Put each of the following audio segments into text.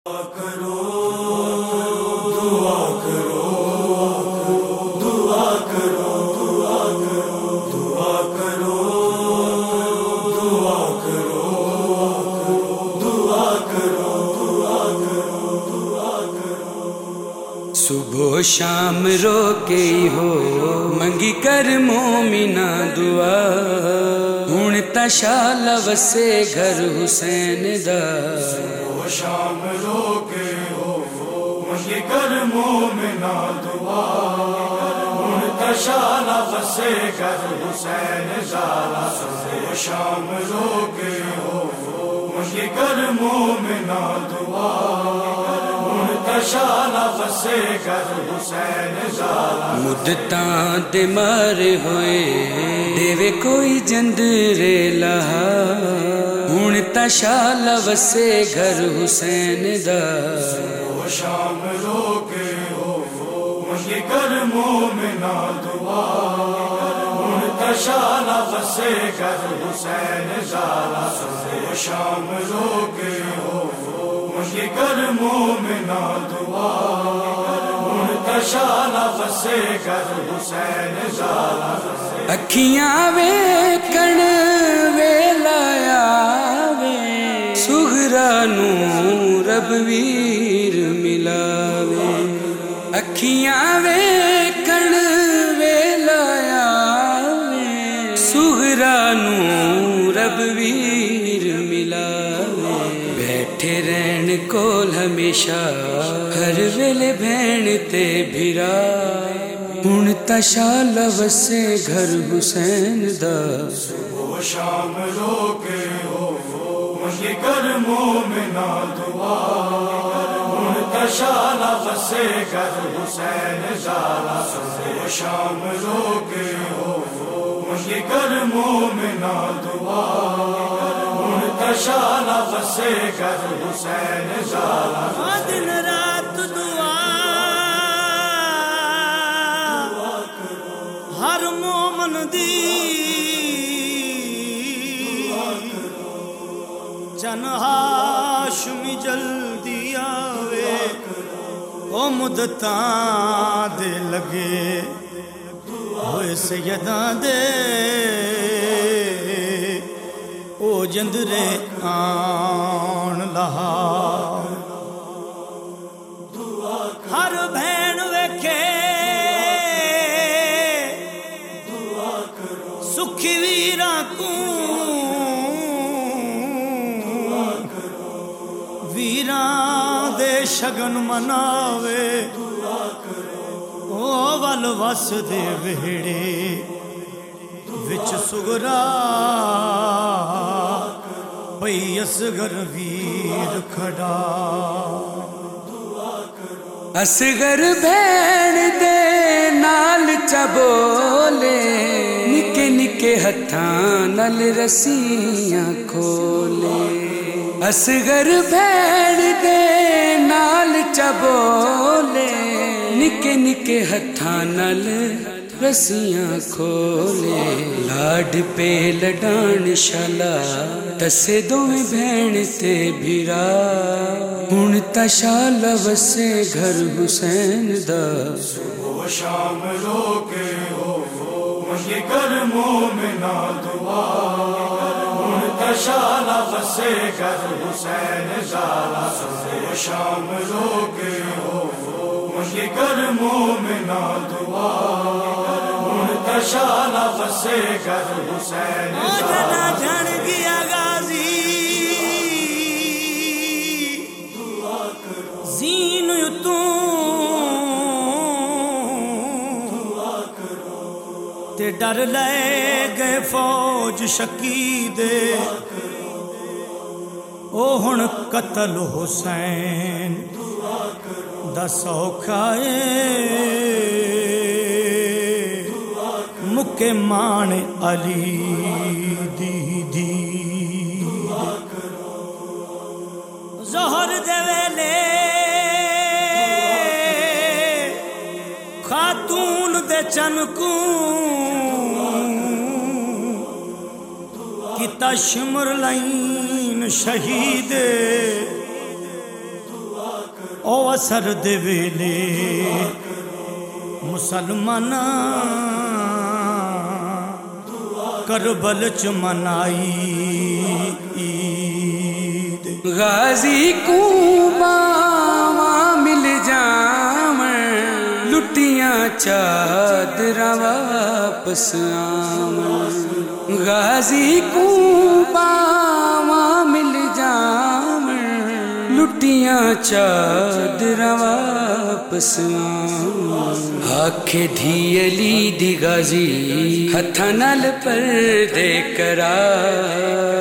دعا کرو دعا کرو دعا کرو دعا کرو دعا کرو دعا کرو دعا کرو دعا کرو صبح و شام رو کے ہو منگی کر مومنا دعا ہن تا شال وسے گھر حسین دا شام رو کے ہو منگی کر مومنا دعا منتشال وسے گھر حسین زارا شام رو کے ہو منگی کر مومنا دعا منتشال وسے گھر حسین زارا مدتاں دے مارے ہوئے دیوے کوئی جندرے لہا ہن تا شال وسے گھر حسین دا شام رو کے ہو منگی کر مومنا دعا منتشال وسے گھر حسین زارا شام رو کے ہو منگی کر مومنا دعا منتشال وسے گھر حسین زارا اکھیاں ویکھن ویلا آوے سغرا نوں رب ویر ملاوے اکھیاں ویکھن ویلا آوے سغرا نوں رب ویر ملاوے بیٹھے رہن کول ہمیشہ ہر ویلے بہن تے بھرا ہن تا شال وسے گھر حسین دا صبح شام رو کے ہو منگی کر مومنا دعا منتشال وسے گھر حسین زارا صبح شام رو کے ہو منگی کر مومنا دعا منتشال وسے گھر حسین زارا دن رات دعا ہر مومن دی جن ہاشمی جلدی آوے او مدتاں دے لگے ہوئے سیداں دے او جندرے آن لہا ہر بہن ویکھے سکھی ویراں کو ویراں دے شگن مناوے او ول وس دے وہڑے وچ سغرا پئی اصغر ویر کھڑا اصغر بھین دے نال چبولے نکے نکے ہتھاں نال رسیاں کھولے اصغر بھین دے نال چبولے نکے نکے ہتھاں نال رسیاں کھولے لاڈ پہ لڈان شالا تسے دوویں بہن تے بھرا ہن تا شال وسے گھر حسین دا صبح شام رو کے ہو منگی کر مومنا دعا منتشال وسے گھر حسین زارا صبح شام رو کے ہو منگی کر مومنا دعا منتشال وسے گھر حسین جنا جھڑ گیا غازی زین تے ڈر لے گئے فوج شکی دے او ہن قتل حسین دا سوکھا مکے مان علی دی ظہر دے ویلے خاتون دے چنکوں کیتا شمر لائن شہید او اثر دے ویلے مسلماناں کربل چ منائی عید غازی کو باواں مل جاون لٹیاں چادراں واپس آون غازی کو باواں مل جاون لٹیاں چادراں واپس آون آکھے دھی علی دی غازی ہتھاں نال پردے کرا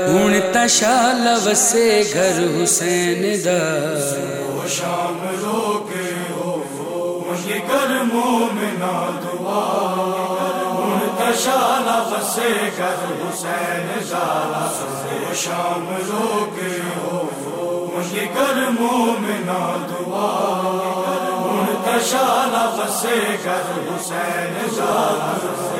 ہن تا شال وسے گھر حسین دا شام روکے ہو منگی کر مومنا دعا منتشال وسے گھر حسین زارا شام روکے ہو منگی کر مومنا دعا منتشال وسے گھر حسین زارا